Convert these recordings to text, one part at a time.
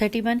31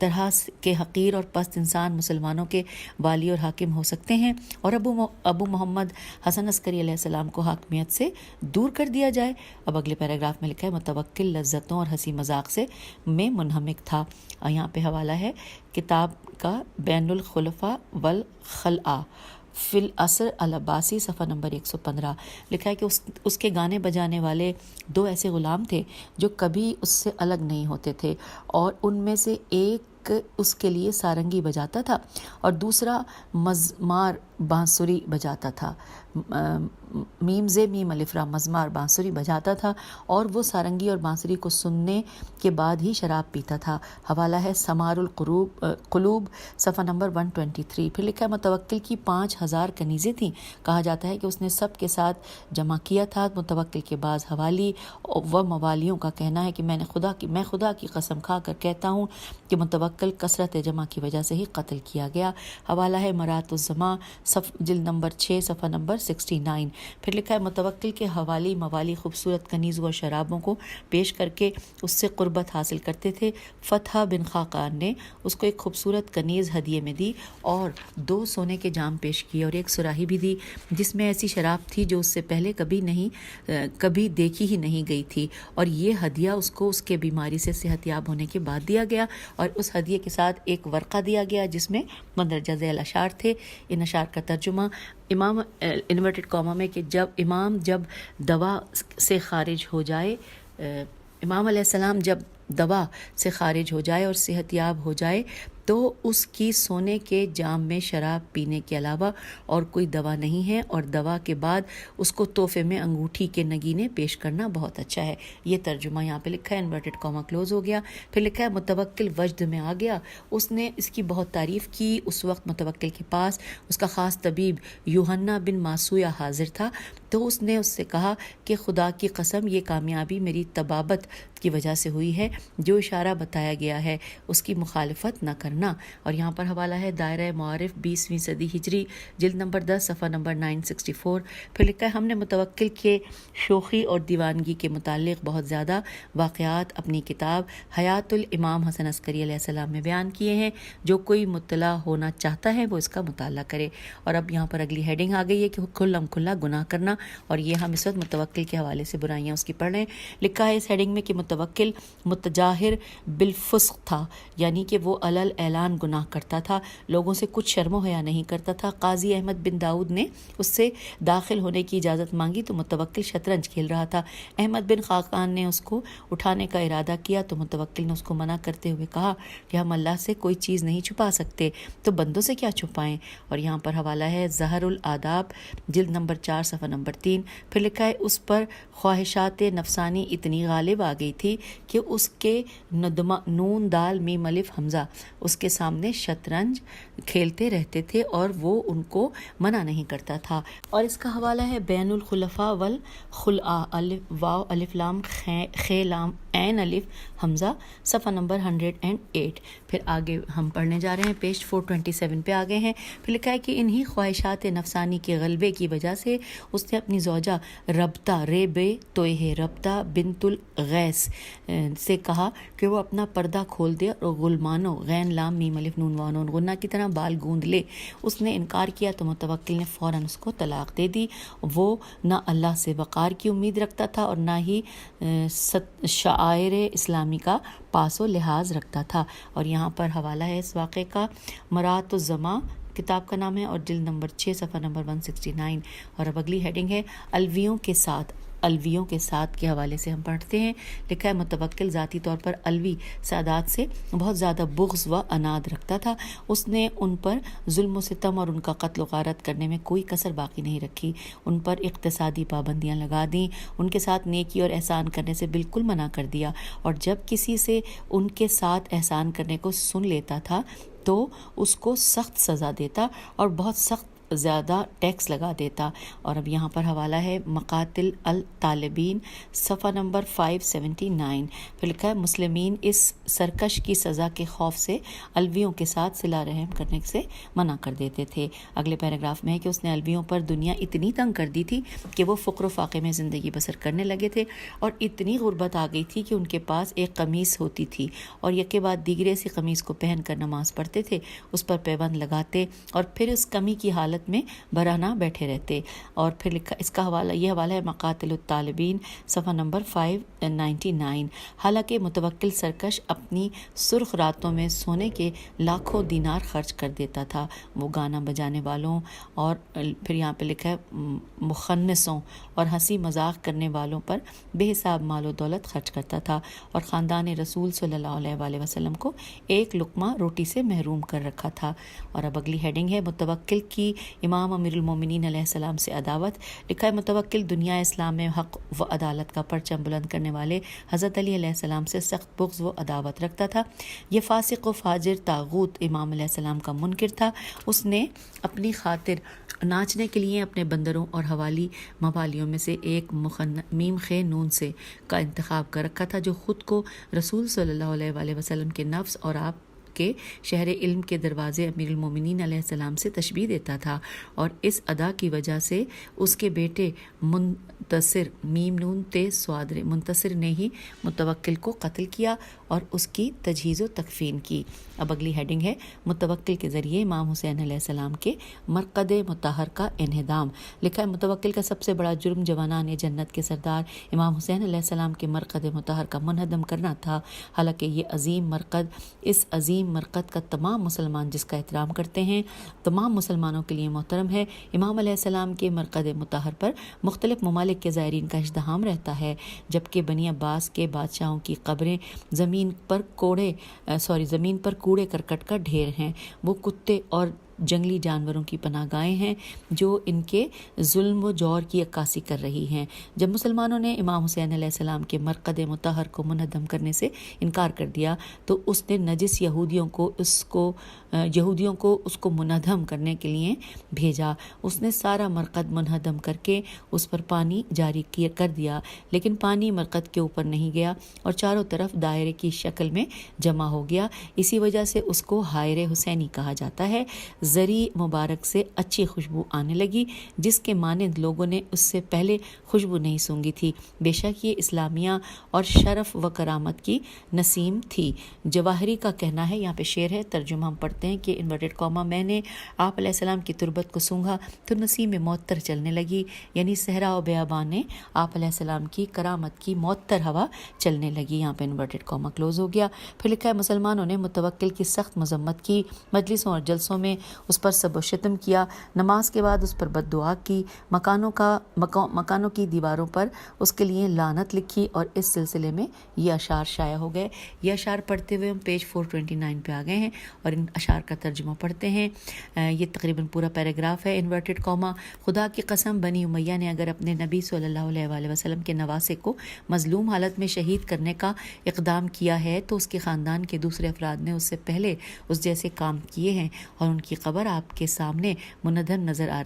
طرح کے حقیر اور پست انسان مسلمانوں کے والی اور حاکم ہو سکتے ہیں اور ابو محمد حسن عسکری علیہ السلام کو حاکمیت سے دور کر دیا جائے؟ اب اگلے پیراگراف میں لکھا ہے متوکل لذتوں اور ہنسی مذاق میں منہمک تھا. یہاں پہ حوالہ ہے کتاب کا بین الخلفاء والخلعہ فی العصر العباسی صفحہ نمبر 115. لکھا ہے کہ اس کے گانے بجانے والے 2 ایسے غلام تھے جو کبھی اس سے الگ نہیں ہوتے تھے، اور ان میں سے ایک اس کے لیے سارنگی بجاتا تھا اور دوسرا مزمار بانسری بجاتا تھا. میم زے میم الف را مزمار بانسری بجاتا تھا اور وہ سارنگی اور بانسری کو سننے کے بعد ہی شراب پیتا تھا. حوالہ ہے سمار القلوب صفحہ نمبر 123. پھر لکھا ہے متوکل کی 5000 کنیزیں تھیں. کہا جاتا ہے کہ اس نے سب کے ساتھ جمع کیا تھا. متوکل کے بعض حوالی و موالیوں کا کہنا ہے کہ میں خدا کی قسم کھا کر کہتا ہوں کہ متوکل کثرت جمع کی وجہ سے ہی قتل کیا گیا. حوالہ ہے مرات الزماں جلد نمبر 6 صفحہ نمبر 69. پھر لکھا ہے متوکل کے حوالی موالی خوبصورت کنیزوں اور شرابوں کو پیش کر کے اس سے قربت حاصل کرتے تھے. فتح بن خاقان نے اس کو ایک خوبصورت کنیز ہدیے میں دی اور 2 سونے کے جام پیش کیے اور ایک سراہی بھی دی جس میں ایسی شراب تھی جو اس سے پہلے کبھی دیکھی ہی نہیں گئی تھی، اور یہ ہدیہ اس کو اس کے بیماری سے صحت یاب ہونے کے بعد دیا گیا. اور اس ہدیے کے ساتھ ایک ورقہ دیا گیا جس میں مندرجہ ذیل اشعار تھے. ان اشعار کا ترجمہ امام انورٹڈ کاما میں کہ جب دوا سے خارج ہو جائے، امام علیہ السلام جب دوا سے خارج ہو جائے اور صحت یاب ہو جائے تو اس کی سونے کے جام میں شراب پینے کے علاوہ اور کوئی دوا نہیں ہے، اور دوا کے بعد اس کو تحفے میں انگوٹھی کے نگینے پیش کرنا بہت اچھا ہے. یہ ترجمہ یہاں پہ لکھا ہے، انورٹڈ کاما کلوز ہو گیا. پھر لکھا ہے متوکل وجد میں آ گیا، اس نے اس کی بہت تعریف کی. اس وقت متوکل کے پاس اس کا خاص طبیب یوحنا بن ماسویہ حاضر تھا، تو اس نے اس سے کہا کہ خدا کی قسم یہ کامیابی میری طبابت کی وجہ سے ہوئی ہے، جو اشارہ بتایا گیا ہے اس کی مخالفت نہ کرنا. اور یہاں پر حوالہ ہے دائرہ معارف 20ویں صدی ہجری جلد نمبر 10 صفحہ نمبر 964. پھر لکھا ہے ہم نے متوکل کے شوخی اور دیوانگی کے متعلق بہت زیادہ واقعات اپنی کتاب حیات الامام حسن عسکری علیہ السلام میں بیان کیے ہیں. جو کوئی مطلع ہونا چاہتا ہے وہ اس کا مطالعہ کرے. اور اب یہاں پر اگلی ہیڈنگ آ گئی ہے کہ کھلم کھلا گناہ کرنا، اور یہ ہم اس وقت متوکل کے حوالے سے برائیاں اس کی پڑھ رہے ہیں. لکھا ہے اس ہیڈنگ میں کہ متوکل متجاہر بالفسق تھا، یعنی کہ وہ علل اعلان گناہ کرتا تھا، لوگوں سے کچھ شرم و حیا نہیں کرتا تھا. قاضی احمد بن داؤد نے اس سے داخل ہونے کی اجازت مانگی تو متوکل شطرنج کھیل رہا تھا. احمد بن خاقان نے اس کو اٹھانے کا ارادہ کیا تو متوکل نے اس کو منع کرتے ہوئے کہا کہ ہم اللہ سے کوئی چیز نہیں چھپا سکتے تو بندوں سے کیا چھپائیں. اور یہاں پر حوالہ ہے زہر الآداب جلد نمبر 4 صفحہ نمبر 3. پھر لکھا ہے اس پر خواہشات نفسانی اتنی غالب آ گئی تھی کہ اس کے نون دال میم الف حمزہ اس کے سامنے شطرنج کھیلتے رہتے تھے اور وہ ان کو منع نہیں کرتا تھا. اور اس کا حوالہ ہے بین الخلفاء والخلعاء واو الف لام خ لام عین الف حمزہ صفحہ نمبر 108. پھر آگے ہم پڑھنے جا رہے ہیں، پیج 427 پہ آگے ہیں. پھر لکھا ہے کہ انہی خواہشات نفسانی کے غلبے کی وجہ سے اس نے اپنی زوجہ ربطہ ربطہ بنت الغیث سے کہا کہ وہ اپنا پردہ کھول دے اور غلمانو غین لام میم الف نون واو نون غنہ کی طرح بال گوند لے. اس نے انکار کیا تو متوکل نے فوراً اس کو طلاق دے دی. وہ نہ اللہ سے وقار کی امید رکھتا تھا اور نہ ہی شعائر اسلامی کا پاس و لحاظ رکھتا تھا. اور یہاں پر حوالہ ہے اس واقعے کا مرات الزماں کتاب کا نام ہے اور جلد نمبر 6 صفحہ نمبر 169. اور اب اگلی ہیڈنگ ہے الویوں کے ساتھ کے حوالے سے ہم پڑھتے ہیں. لکھا ہے متوکل ذاتی طور پر الوی سادات سے بہت زیادہ بغض و اناد رکھتا تھا. اس نے ان پر ظلم و ستم اور ان کا قتل و غارت کرنے میں کوئی کسر باقی نہیں رکھی. ان پر اقتصادی پابندیاں لگا دیں، ان کے ساتھ نیکی اور احسان کرنے سے بالکل منع کر دیا، اور جب کسی سے ان کے ساتھ احسان کرنے کو سن لیتا تھا تو اس کو سخت سزا دیتا اور بہت سخت زیادہ ٹیکس لگا دیتا. اور اب یہاں پر حوالہ ہے مقاتل الطالبین صفحہ نمبر 579. پھر لکھا ہے مسلمین اس سرکش کی سزا کے خوف سے الویوں کے ساتھ صلہ رحم کرنے سے منع کر دیتے تھے. اگلے پیراگراف میں ہے کہ اس نے الویوں پر دنیا اتنی تنگ کر دی تھی کہ وہ فقر و فاقے میں زندگی بسر کرنے لگے تھے اور اتنی غربت آ گئی تھی کہ ان کے پاس ایک قمیص ہوتی تھی اور یکے بعد دیگرے سی قمیص کو پہن کر نماز پڑھتے تھے, اس پر پیبند لگاتے اور پھر اس کمی کی حالت میں برہنہ بیٹھے رہتے. اور پھر لکھا اس کا حوالہ, یہ حوالہ ہے مقاتل الطالبین صفحہ نمبر 599. حالانکہ متوکل سرکش اپنی سرخ راتوں میں سونے کے لاکھوں دینار خرچ کر دیتا تھا. وہ گانا بجانے والوں اور پھر یہاں پہ لکھا ہے مخنثوں اور ہنسی مذاق کرنے والوں پر بے حساب مال و دولت خرچ کرتا تھا اور خاندان رسول صلی اللہ علیہ وآلہ وسلم کو ایک لقمہ روٹی سے محروم کر رکھا تھا. اور اب اگلی ہیڈنگ ہے متوکل کی امام امیر المومنین علیہ السلام سے عداوت. لکھا ہے متوکل دنیا اسلام میں حق و عدالت کا پرچم بلند کرنے والے حضرت علی علیہ السلام سے سخت بغض و عداوت رکھتا تھا. یہ فاسق و فاجر طاغوت امام علیہ السلام کا منکر تھا. اس نے اپنی خاطر ناچنے کے لیے اپنے بندروں اور حوالی موالیوں میں سے ایک میم خے نون سے کا انتخاب کر رکھا تھا جو خود کو رسول صلی اللہ علیہ وآلہ وسلم کے نفس اور آپ کے شہر علم کے دروازے امیر المومنین علیہ السلام سے تشبیہ دیتا تھا. اور اس ادا کی وجہ سے اس کے بیٹے منتصر میم نون تے سوادر منتصر نے ہی متوکل کو قتل کیا اور اس کی تجہیز و تکفین کی. اب اگلی ہیڈنگ ہے متوکل کے ذریعے امام حسین علیہ السلام کے مرقد مطہر کا انہدام. لکھا ہے متوکل کا سب سے بڑا جرم جوانان جنت کے سردار امام حسین علیہ السلام کے مرقد مطہر کا منہدم کرنا تھا. حالانکہ یہ عظیم مرقد, اس عظیم مرقد کا تمام مسلمان جس کا احترام کرتے ہیں, تمام مسلمانوں کے لیے محترم ہے. امام علیہ السلام کے مرقد مطہر پر مختلف ممالک کے زائرین کا ازدحام رہتا ہے, جبکہ بنی عباس کے بادشاہوں کی قبریں زمین پر کوڑے کرکٹ کا ڈھیر ہیں. وہ کتے اور جنگلی جانوروں کی پناہ گاہیں ہیں جو ان کے ظلم و جور کی عکاسی کر رہی ہیں. جب مسلمانوں نے امام حسین علیہ السلام کے مرقد مطہر کو منہدم کرنے سے انکار کر دیا تو اس نے نجس یہودیوں کو اس کو منہدم کرنے کے لیے بھیجا. اس نے سارا مرقد منہدم کر کے اس پر پانی جاری کر دیا, لیکن پانی مرقد کے اوپر نہیں گیا اور چاروں طرف دائرے کی شکل میں جمع ہو گیا. اسی وجہ سے اس کو حائر حسینی کہا جاتا ہے. زری مبارک سے اچھی خوشبو آنے لگی جس کے مانند لوگوں نے اس سے پہلے خوشبو نہیں سونگھی تھی. بے شک یہ اسلامیہ اور شرف و کرامت کی نسیم تھی. جواہری کا کہنا ہے, یہاں پہ شعر ہے, ترجمہ ہم پڑھتے ہیں کہ انورٹڈ کاما میں نے آپ علیہ السلام کی تربت کو سونگھا تو نسیم معطر چلنے لگی, یعنی صحرا و بیابان نے آپ علیہ السلام کی کرامت کی معطر ہوا چلنے لگی. یہاں پہ انورٹڈ کاما کلوز ہو گیا. پھر لکھا ہے مسلمانوں نے متوکل کی سخت مذمت کی, مجلسوں اور جلسوں میں اس پر سب و شتم کیا, نماز کے بعد اس پر بد دعا کی, مکانوں کی دیواروں پر اس کے لیے لعنت لکھی اور اس سلسلے میں یہ اشعار شائع ہو گئے. یہ اشعار پڑھتے ہوئے ہم پیج 429 پہ آ گئے ہیں اور ان اشعار کا ترجمہ پڑھتے ہیں. یہ تقریباً پورا پیراگراف ہے. انورٹڈ کاما خدا کی قسم بنی امیہ نے اگر اپنے نبی صلی اللہ علیہ وآلہ وسلم کے نواسے کو مظلوم حالت میں شہید کرنے کا اقدام کیا ہے تو اس کے خاندان کے دوسرے افراد نے اس سے پہلے اس جیسے کام کیے ہیں اور ان کی قبر آپ کے سامنے منہدم نظر آ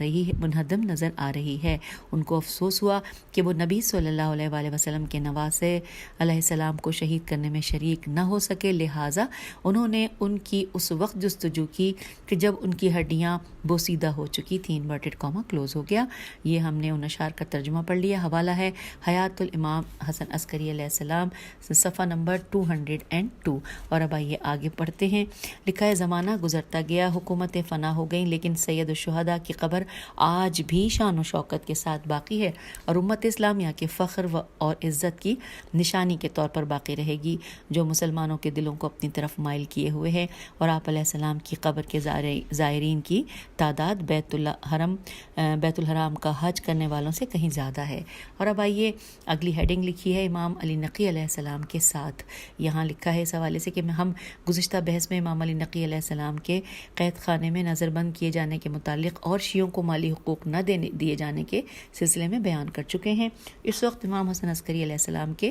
رہی ہے. ان کو افسوس ہوا کہ وہ نبی صلی اللہ علیہ وآلہ وسلم کے نواسے علیہ السلام کو شہید کرنے میں شریک نہ ہو سکے, لہٰذا انہوں نے ان کی اس وقت جستجو کی کہ جب ان کی ہڈیاں بوسیدہ ہو چکی تھیں. انورٹڈ کاما کلوز ہو گیا. یہ ہم نے ان اشعار کا ترجمہ پڑھ لیا. حوالہ ہے حیات الامام حسن عسکری علیہ السلام صفحہ نمبر 202. اور اب آئیے آگے پڑھتے ہیں. لکھا ہے زمانہ گزرتا گیا, حکومتیں فنا ہو گئیں, لیکن سید الشہداء کی قبر آج بھی شان و شوکت کے ساتھ باقی ہے اور امت اسلامیہ کے فخر اور عزت کی نشانی کے طور پر باقی رہے گی, جو مسلمانوں کے دلوں کو اپنی طرف مائل کیے ہوئے ہے. اور آپ علیہ السلام کی قبر کے زائرین کی تعداد بیت الحرام کا حج کرنے والوں سے کہیں زیادہ ہے. اور اب آئیے اگلی ہیڈنگ لکھی ہے امام علی نقی علیہ السلام کے ساتھ. یہاں لکھا ہے اس حوالے سے کہ ہم گزشتہ بحث میں امام علی نقی علیہ السلام کے قید خانے میں نظر بند کیے جانے کے متعلق اور شیعوں کو مالی حقوق نہ دیے جانے کے سلسلے میں بیان کر چکے ہیں. اس وقت امام حسن عسکری علیہ السلام کے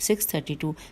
632।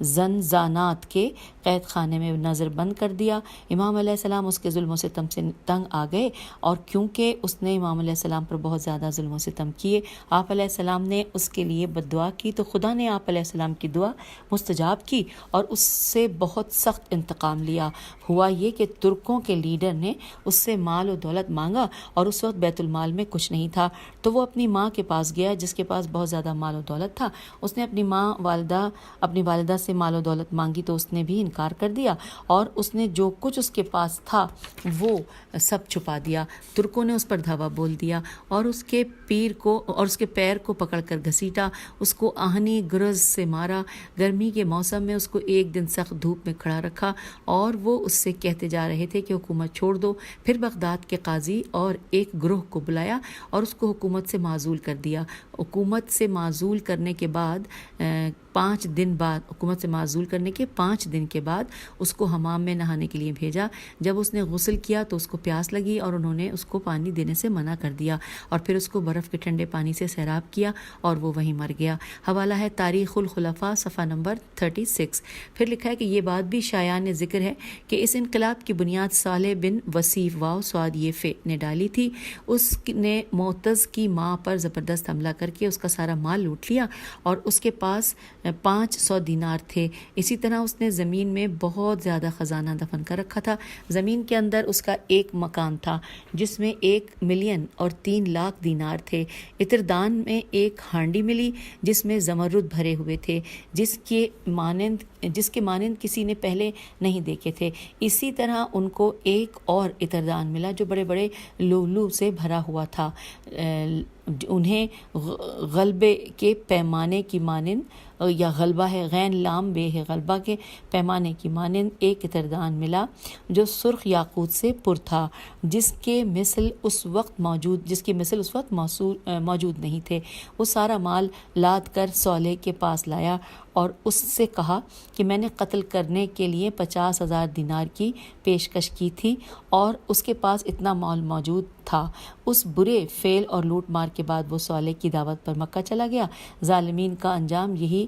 زنزانات کے قید خانے میں نظر بند کر دیا۔ امام علیہ السلام اس کے ظلم و ستم سے تنگ آ گئے، اور کیونکہ اس نے امام علیہ السلام پر بہت زیادہ ظلم و ستم کیے، آپ علیہ السلام نے اس کے لیے بد دعا کی، تو خدا نے آپ علیہ السلام کی دعا مستجاب کی اور اس سے بہت سخت انتقام لیا۔ ہوا یہ کہ ترکوں کے لیڈر نے اس سے مال و دولت مانگا، اور اس وقت بیت المال میں کچھ نہیں تھا، تو وہ اپنی ماں کے پاس گیا جس کے پاس بہت زیادہ مال و دولت تھا۔ اس نے اپنی والدہ سے مال و دولت مانگی تو اس نے بھی انکار کر دیا، اور اس نے جو کچھ اس کے پاس تھا وہ سب چھپا دیا۔ ترکوں نے اس پر دھاوا بول دیا اور اس کے پیر کو پکڑ کر گھسیٹا، اس کو آہنی گرز سے مارا۔ گرمی کے موسم میں اس کو ایک دن سخت دھوپ میں کھڑا رکھا، اور وہ اس سے کہتے جا رہے تھے کہ حکومت چھوڑ دو۔ پھر بغداد کے قاضی اور ایک گروہ کو بلایا اور اس کو حکومت سے معزول کر دیا۔ حکومت سے معزول کرنے کے 5 دن کے بعد اس کو حمام میں نہانے کے لیے بھیجا۔ جب اس نے غسل کیا تو اس کو پیاس لگی، اور انہوں نے اس کو پانی دینے سے منع کر دیا، اور پھر اس کو برف کے ٹھنڈے پانی سے سیراب کیا، اور وہ وہیں مر گیا۔ حوالہ ہے تاریخ الخلفاء صفحہ نمبر 36۔ پھر لکھا ہے کہ یہ بات بھی شایان ذکر ہے کہ اس انقلاب کی بنیاد صالح بن وصیف واو سعد یفے نے ڈالی تھی۔ اس نے معتز کی ماں پر زبردست حملہ کر کے اس کا سارا مال لوٹ لیا، اور اس کے پاس 500 دینار تھے۔ اسی طرح اس نے زمین میں بہت زیادہ خزانہ دفن کر رکھا تھا۔ زمین کے اندر اس کا ایک مکان تھا جس میں 1,03,00,000 دینار تھے۔ اتردان میں ایک ہانڈی ملی جس میں زمرد بھرے ہوئے تھے، جس کے مانند کسی نے پہلے نہیں دیکھے تھے۔ اسی طرح ان کو ایک اور اتردان ملا جو بڑے بڑے لولو سے بھرا ہوا تھا۔ انہیں غلبے کے پیمانے کی مانند، یا غلبہ ہے غین لام بے ہے، غلبہ کے پیمانے کی مانند ایک اتردان ملا جو سرخ یاقوت سے پر تھا، جس کی مثل اس وقت موجود نہیں تھے۔ وہ سارا مال لاد کر صالح کے پاس لایا اور اس سے کہا کہ میں نے قتل کرنے کے لیے 50,000 دینار کی پیشکش کی تھی، اور اس کے پاس اتنا مال موجود تھا۔ اس برے فعل اور لوٹ مار کے بعد وہ صالح کی دعوت پر مکہ چلا گیا۔ ظالمین کا انجام یہی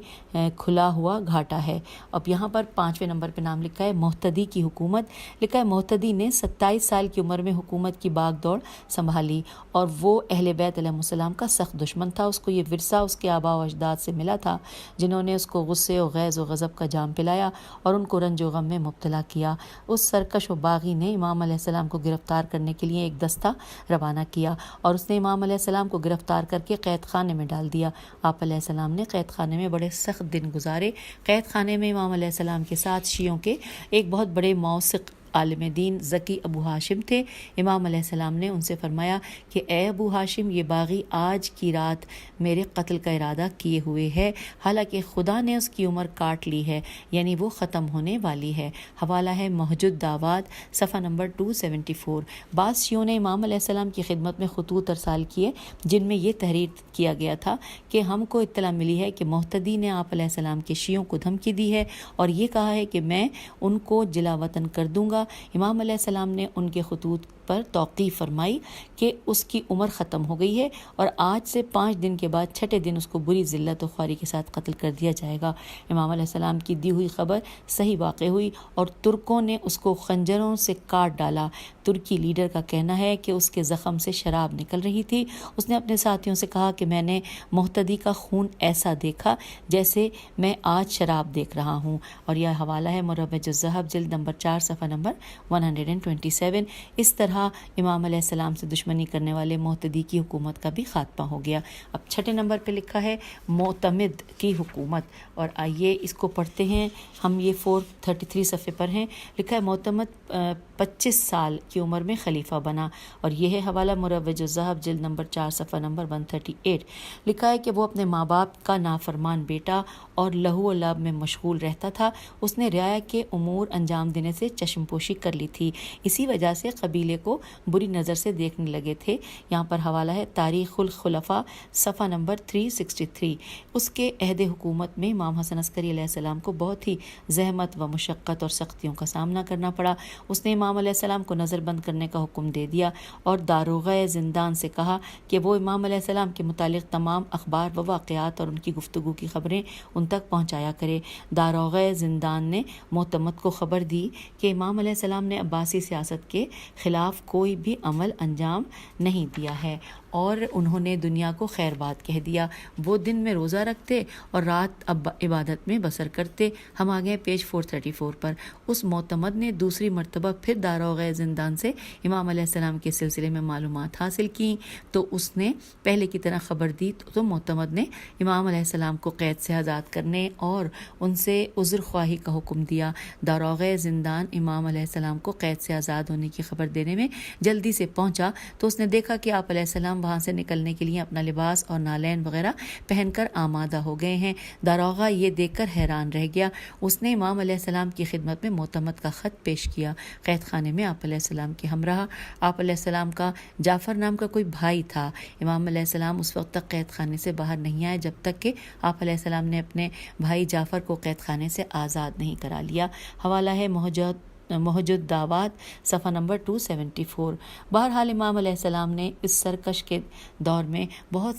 کھلا ہوا گھاٹا ہے۔ اب یہاں پر 5ویں نمبر پہ نام لکھا ہے محتدی کی حکومت۔ لکھا ہے محتدی نے 27 سال کی عمر میں حکومت کی باغ دوڑ سنبھالی، اور وہ اہل بیت علیہ السلام کا سخت دشمن تھا۔ اس کو یہ ورثہ اس کے آباء و اجداد سے ملا تھا، جنہوں نے اس کو غصے و غیظ و غضب کا جام پلایا اور ان کو رنج و غم میں مبتلا کیا۔ اس سرکش و باغی نے امام علیہ السلام کو گرفتار کرنے کے لیے ایک دستہ روانہ کیا، اور اس نے امام علیہ السلام کو گرفتار کر کے قید خانے میں ڈال دیا۔ آپ علیہ السلام نے قید خانے میں بڑے سخت دن گزارے۔ قید خانے میں امام علیہ السلام کے ساتھ شیعوں کے ایک بہت بڑے موثق عالم دین ذکی ابو ہاشم تھے۔ امام علیہ السلام نے ان سے فرمایا کہ اے ابو ہاشم، یہ باغی آج کی رات میرے قتل کا ارادہ کیے ہوئے ہے، حالانکہ خدا نے اس کی عمر کاٹ لی ہے، یعنی وہ ختم ہونے والی ہے۔ حوالہ ہے محجد دعوات صفحہ نمبر 274۔ بعض شیعوں نے امام علیہ السلام کی خدمت میں خطوط ارسال کیے جن میں یہ تحریر کیا گیا تھا کہ ہم کو اطلاع ملی ہے کہ محتدی نے آپ علیہ السلام کے شیعوں کو دھمکی دی ہے اور یہ کہا ہے کہ میں ان کو جلا وطن کر دوں گا۔ امام علیہ السلام نے ان کے خطوط پر توقیف فرمائی کہ اس کی عمر ختم ہو گئی ہے اور آج سے 5 دن کے بعد 6 دن اس کو بری ذلت و خواری کے ساتھ قتل کر دیا جائے گا۔ امام علیہ السلام کی دی ہوئی خبر صحیح واقع ہوئی اور ترکوں نے اس کو خنجروں سے کاٹ ڈالا۔ ترکی لیڈر کا کہنا ہے کہ اس کے زخم سے شراب نکل رہی تھی۔ اس نے اپنے ساتھیوں سے کہا کہ میں نے محتدی کا خون ایسا دیکھا جیسے میں آج شراب دیکھ رہا ہوں، اور یہ حوالہ ہے مروج الذہب جلد نمبر 4 صفحہ نمبر 127۔ اس طرح امام علیہ السلام سے دشمنی کرنے والے محتدی کی حکومت کا بھی خاتمہ ہو گیا۔ اب 6 نمبر پہ لکھا ہے معتمد کی حکومت، اور آئیے اس کو پڑھتے ہیں ہم۔ یہ 433 صفحے پر ہیں۔ لکھا ہے معتمد 25 سال کی عمر میں خلیفہ بنا، اور یہ ہے حوالہ مروج الذہب جلد نمبر 4 صفحہ نمبر 138۔ لکھا ہے کہ وہ اپنے ماں باپ کا نافرمان بیٹا اور لہو و لعب میں مشغول رہتا تھا۔ اس نے رعایا کے امور انجام دینے سے چشم پوشی کر لی تھی، اسی وجہ سے قبیلے کو بری نظر سے دیکھنے لگے تھے۔ یہاں پر حوالہ ہے تاریخ الخلفاء صفحہ نمبر 363۔ اس کے عہد حکومت میں امام حسن عسکری علیہ السلام کو بہت ہی زحمت و مشقت اور سختیوں کا سامنا کرنا پڑا۔ اس نے امام علیہ السلام کو نظر بند کرنے کا حکم دے دیا اور داروغہ زندان سے کہا کہ وہ امام علیہ السلام کے متعلق تمام اخبار و واقعات اور ان کی گفتگو کی خبریں ان تک پہنچایا کرے۔ داروغہ زندان نے معتمد کو خبر دی کہ امام علیہ السلام نے عباسی سیاست کے خلاف کوئی بھی عمل انجام نہیں دیا ہے اور انہوں نے دنیا کو خیر بات کہہ دیا۔ وہ دن میں روزہ رکھتے اور رات عبادت میں بسر کرتے۔ ہم آگے پیج 434 پر۔ اس معتمد نے دوسری مرتبہ پھر داروغہ زندان سے امام علیہ السلام کے سلسلے میں معلومات حاصل کی تو اس نے پہلے کی طرح خبر دی تو معتمد نے امام علیہ السلام کو قید سے آزاد کرنے اور ان سے عذر خواہی کا حکم دیا۔ داروغہ زندان امام علیہ السلام کو قید سے آزاد ہونے کی خبر دینے میں جلدی سے پہنچا تو اس نے دیکھا کہ آپ علیہ السلام وہاں سے نکلنے کے لیے اپنا لباس اور نالین وغیرہ پہن کر آمادہ ہو گئے ہیں۔ داروغہ یہ دیکھ کر حیران رہ گیا۔ اس نے امام علیہ السلام کی خدمت میں معتمد کا خط پیش کیا۔ قید خانے میں آپ علیہ السلام کے ہمراہ آپ علیہ السلام کا جعفر نام کا کوئی بھائی تھا۔ امام علیہ السلام اس وقت تک قید خانے سے باہر نہیں آئے جب تک کہ آپ علیہ السلام نے اپنے بھائی جعفر کو قید خانے سے آزاد نہیں کرا لیا۔ حوالہ ہے موجود دعوات صفحہ نمبر 274۔ بہرحال امام علیہ السلام نے اس سرکش کے دور میں بہت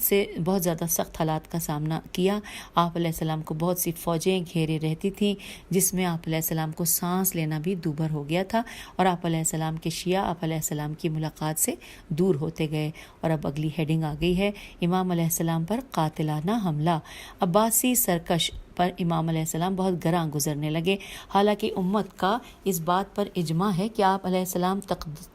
زیادہ سخت حالات کا سامنا کیا۔ آپ علیہ السلام کو بہت سی فوجیں گھیرے رہتی تھیں جس میں آپ علیہ السلام کو سانس لینا بھی دوبھر ہو گیا تھا اور آپ علیہ السلام کے شیعہ آپ علیہ السلام کی ملاقات سے دور ہوتے گئے۔ اور اب اگلی ہیڈنگ آ گئی ہے، امام علیہ السلام پر قاتلانہ حملہ۔ عباسی سرکش پر امام علیہ السلام بہت گراں گزرنے لگے۔ حالانکہ امت کا اس بات پر اجماع ہے کہ آپ علیہ السلام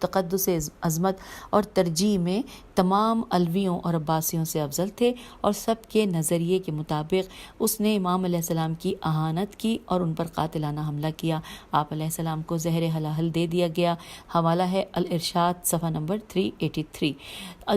تقدس عظمت اور ترجیح میں تمام علویوں اور عباسیوں سے افضل تھے اور سب کے نظریے کے مطابق اس نے امام علیہ السلام کی اہانت کی اور ان پر قاتلانہ حملہ کیا۔ آپ علیہ السلام کو زہر حلاحل دے دیا گیا۔ حوالہ ہے الارشاد صفحہ نمبر 383۔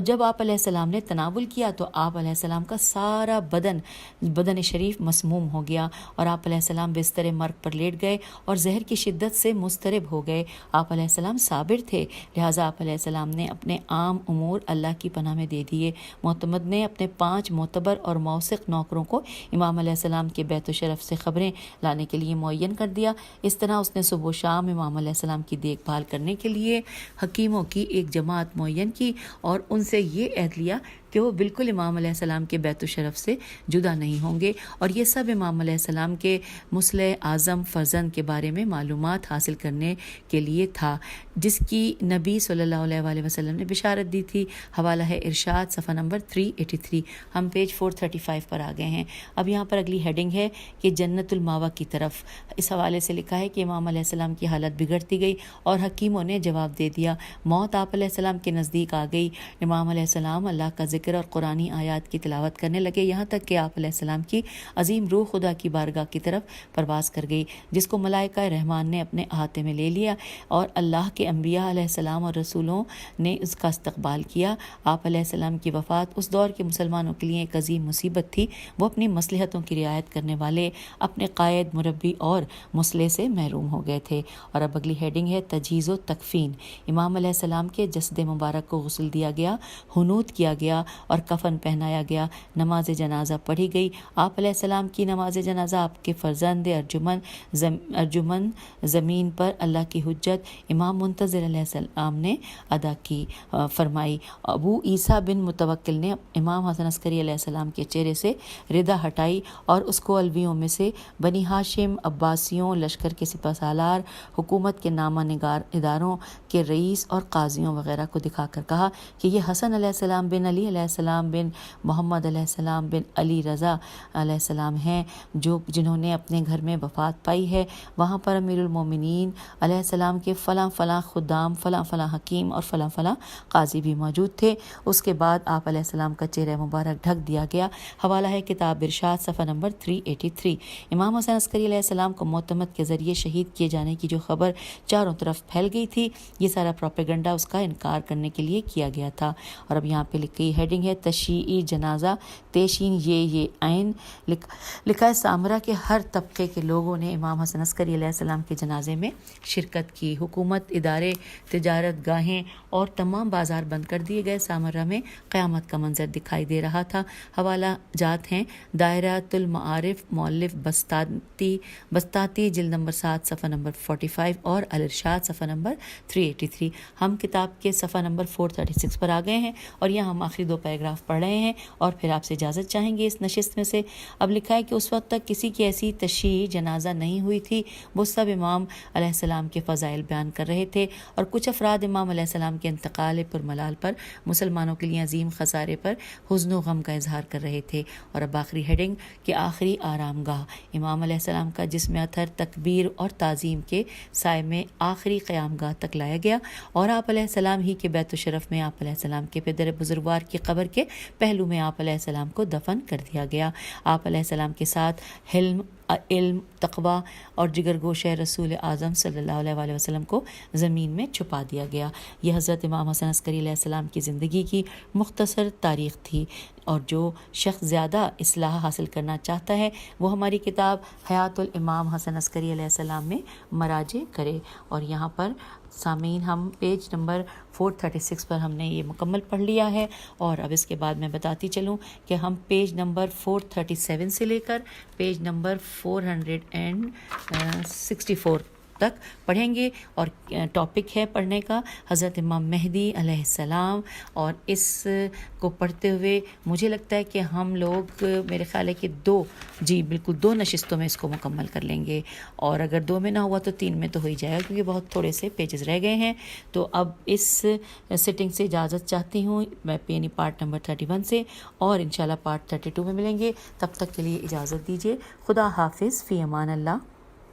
جب آپ علیہ السلام نے تناول کیا تو آپ علیہ السلام کا سارا بدن شریف مسموم ہو گیا اور آپ علیہ السلام بستر مرگ پر لیٹ گئے اور زہر کی شدت سے مضطرب ہو گئے۔ آپ علیہ السلام صابر تھے، لہٰذا آپ علیہ السلام نے اپنے عام امور اللہ کی پناہ میں دے دیے۔ معتمد نے اپنے 5 معتبر اور موثق نوکروں کو امام علیہ السلام کے بیت و شرف سے خبریں لانے کے لیے معین کر دیا۔ اس طرح اس نے صبح و شام امام علیہ السلام کی دیکھ بھال کرنے کے لیے حکیموں کی ایک جماعت معین کی اور ان سے یہ عہد لیا کہ وہ بالکل امام علیہ السلام کے بیت و شرف سے جدا نہیں ہوں گے، اور یہ سب امام علیہ السلام کے مصلح اعظم فرزند کے بارے میں معلومات حاصل کرنے کے لیے تھا جس کی نبی صلی اللہ علیہ وآلہ وسلم نے بشارت دی تھی۔ حوالہ ہے ارشاد صفحہ نمبر 383۔ ہم پیج 435 پر آ گئے ہیں۔ اب یہاں پر اگلی ہیڈنگ ہے کہ جنت الماوا کی طرف۔ اس حوالے سے لکھا ہے کہ امام علیہ السلام کی حالت بگڑتی گئی اور حکیموں نے جواب دے دیا۔ موت آپ علیہ السلام کے نزدیک آ گئی۔ امام علیہ السلام اللہ کا ذکر اور قرآنی آیات کی تلاوت کرنے لگے، یہاں تک کہ آپ علیہ السلام کی عظیم روح خدا کی بارگاہ کی طرف پرواز کر گئی، جس کو ملائکہ رحمان نے اپنے احاطے میں لے لیا اور اللہ کے انبیاء علیہ السلام اور رسولوں نے اس کا استقبال کیا۔ آپ علیہ السلام کی وفات اس دور کے مسلمانوں کے لیے ایک عظیم مصیبت تھی۔ وہ اپنی مصلحتوں کی رعایت کرنے والے اپنے قائد، مربی اور مصلح سے محروم ہو گئے تھے۔ اور اب اگلی ہیڈنگ ہے تجہیز و تکفین۔ امام علیہ السلام کے جسد مبارک کو غسل دیا گیا، حنوط کیا گیا اور کفن پہنایا گیا۔ نماز جنازہ پڑھی گئی۔ آپ علیہ السلام کی نماز جنازہ آپ کے فرزند ارجمن زمین پر اللہ کی حجت امام منتظر علیہ السلام نے ادا کی فرمائی۔ ابو عیسیٰ بن متوکل نے امام حسن عسکری علیہ السلام کے چہرے سے ردا ہٹائی اور اس کو علویوں میں سے بنی ہاشم، عباسیوں، لشکر کے سپہ سالار، حکومت کے نامہ نگار اداروں کے رئیس اور قاضیوں وغیرہ کو دکھا کر کہا کہ یہ حسن علیہ السلام بن علی علیہ السلام بن محمد علیہ السلام بن علی رضا علیہ السلام ہیں جنہوں نے اپنے گھر میں وفات پائی ہے۔ وہاں پر امیر المومنین علیہ السلام کے فلاں فلاں خدام، فلاں فلاں حکیم اور فلاں فلاں قاضی بھی موجود تھے۔ اس کے بعد آپ علیہ السلام کا چہرہ مبارک ڈھک دیا گیا۔ حوالہ ہے کتاب ارشاد صفحہ نمبر 383۔ امام حسن عسکری علیہ السلام کو معتمد کے ذریعے شہید کیے جانے کی جو خبر چاروں طرف پھیل گئی تھی، یہ سارا پروپیگنڈا اس کا انکار کرنے کے لیے کیا گیا تھا۔ اور اب یہاں پہ لکھی ہیڈنگ ہیڈنگ ہے تشیعی جنازہ تیشین یہ عین. لکھا ہے سامرا کے ہر طبقے کے لوگوں نے امام حسن عسکری علیہ السلام کے جنازے میں شرکت کی. حکومت، ادارے، تجارت گاہیں اور تمام بازار بند کر دیے گئے. سامرا میں قیامت کا منظر دکھائی دے رہا تھا. حوالہ جات ہیں دائرۃ المعارف مؤلف بسطاتی جلد نمبر 7 صفحہ نمبر 45 اور الارشاد صفحہ نمبر 383. ہم کتاب کے صفحہ نمبر 436 پر آ گئے ہیں اور یہاں ہم آخری 2 پیراگراف پڑھ رہے ہیں اور پھر آپ سے اجازت چاہیں گے اس نشست میں سے. اب لکھا ہے کہ اس وقت تک کسی کی ایسی تشییع جنازہ نہیں ہوئی تھی. وہ سب امام علیہ السلام کے فضائل بیان کر رہے تھے اور کچھ افراد امام علیہ السلام کے انتقال پرملال پر مسلمانوں کے لیے عظیم خسارے پر حزن و غم کا اظہار کر رہے تھے. اور اب آخری ہیڈنگ کہ آخری آرام گاہ امام علیہ السلام کا جسم اطہر تکبیر اور تعظیم کے سائے میں آخری قیام گاہ تک لایا گیا اور آپ علیہ السلام ہی کے بیت الشرف میں آپ علیہ السلام کے پدر بزرگوار کی قبر کے پہلو میں آپ علیہ السلام کو دفن کر دیا گیا. آپ علیہ السلام کے ساتھ حلم، علم، تقوی اور جگر گوشہ رسول اعظم صلی اللہ علیہ وسلم کو زمین میں چھپا دیا گیا. یہ حضرت امام حسن عسکری علیہ السلام کی زندگی کی مختصر تاریخ تھی اور جو شخص زیادہ اصلاح حاصل کرنا چاہتا ہے وہ ہماری کتاب حیات الامام حسن عسکری علیہ السلام میں مراجع کرے. اور یہاں پر سامعین ہم پیج نمبر 436 پر ہم نے یہ مکمل پڑھ لیا ہے اور اب اس کے بعد میں بتاتی چلوں کہ ہم پیج نمبر 437 سے لے کر پیج نمبر 464 تک پڑھیں گے. اور ٹاپک ہے پڑھنے کا حضرت امام مہدی علیہ السلام. اور اس کو پڑھتے ہوئے مجھے لگتا ہے کہ ہم لوگ میرے خیال ہے کہ بالکل 2 نشستوں میں اس کو مکمل کر لیں گے اور اگر 2 میں نہ ہوا تو 3 میں تو ہو ہی جائے گا کیونکہ بہت تھوڑے سے پیجز رہ گئے ہیں. تو اب اس سٹنگ سے اجازت چاہتی ہوں میں یعنی پارٹ نمبر 31 سے اور انشاءاللہ پارٹ 32 میں ملیں گے. تب تک کے لیے اجازت دیجیے. خدا حافظ. فی امان اللہ.